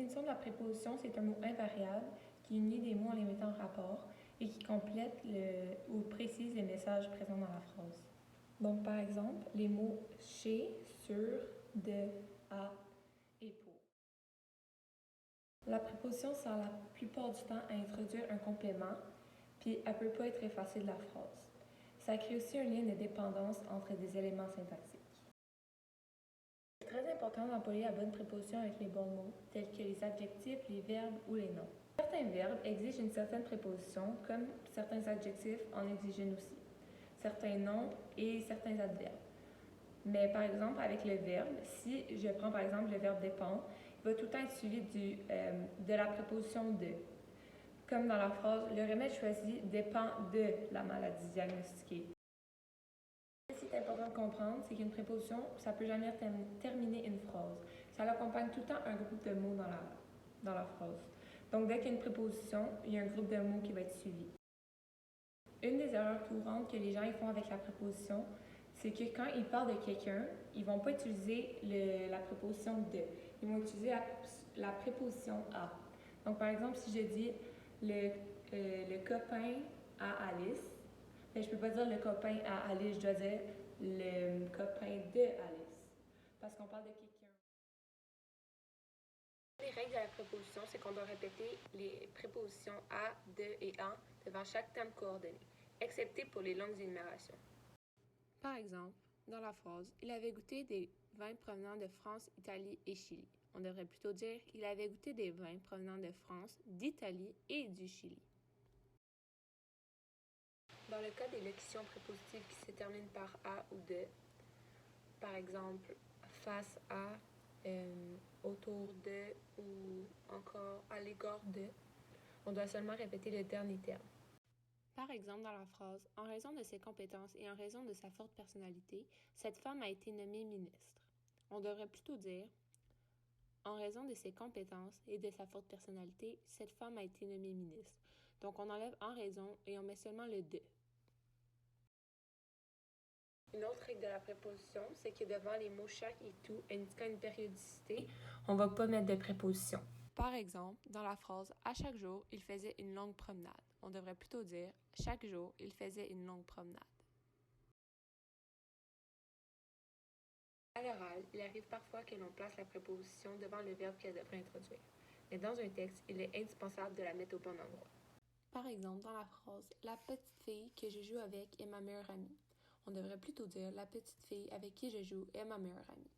définition de la préposition, c'est un mot invariable qui unit des mots en les mettant en rapport et qui complète ou précise les messages présents dans la phrase. Donc, par exemple, les mots chez, sur, de, à et pour. La préposition sert la plupart du temps à introduire un complément, puis elle ne peut pas être effacée de la phrase. Ça crée aussi un lien de dépendance entre des éléments syntaxiques. C'est très important d'employer la bonne préposition avec les bons mots, tels que les adjectifs, les verbes ou les noms. Certains verbes exigent une certaine préposition, comme certains adjectifs en exigent une aussi, certains noms et certains adverbes. Mais par exemple, avec le verbe, si je prends par exemple le verbe dépendre, il va tout le temps être suivi de la préposition de. Comme dans la phrase, le remède choisi dépend de la maladie diagnostiquée. Ce qui est important de comprendre, c'est qu'une préposition, ça ne peut jamais terminer une phrase. Ça accompagne tout le temps un groupe de mots dans la phrase. Donc, dès qu'il y a une préposition, il y a un groupe de mots qui va être suivi. Une des erreurs courantes que les gens font avec la préposition, c'est que quand ils parlent de quelqu'un, ils ne vont pas utiliser la préposition de. Ils vont utiliser la préposition à. Donc, par exemple, si je dis le copain à Alice, mais je ne peux pas dire le copain à Alice, je dois dire le copain de Alice, parce qu'on parle de quelqu'un. Les règles de la préposition, c'est qu'on doit répéter les prépositions à, de et en devant chaque terme coordonné, excepté pour les longues énumérations. Par exemple, dans la phrase, il avait goûté des vins provenant de France, Italie et Chili. On devrait plutôt dire il avait goûté des vins provenant de France, d'Italie et du Chili. Dans le cas des locutions prépositives qui se terminent par à ou de, par exemple face à, autour de ou encore à l'égard de, on doit seulement répéter le dernier terme. Par exemple, dans la phrase « En raison de ses compétences et en raison de sa forte personnalité, cette femme a été nommée ministre ». On devrait plutôt dire « En raison de ses compétences et de sa forte personnalité, cette femme a été nommée ministre ». Donc, on enlève « en raison » et on met seulement le « de ». Une autre règle de la préposition, c'est que devant les mots chaque et tout indiquant une périodicité, on ne va pas mettre de préposition. Par exemple, dans la phrase « À chaque jour, il faisait une longue promenade », on devrait plutôt dire « Chaque jour, il faisait une longue promenade ». À l'oral, il arrive parfois que l'on place la préposition devant le verbe qu'elle devrait introduire. Mais dans un texte, il est indispensable de la mettre au bon endroit. Par exemple, dans la phrase « La petite fille que je joue avec est ma meilleure amie », on devrait plutôt dire « La petite fille avec qui je joue est ma meilleure amie ».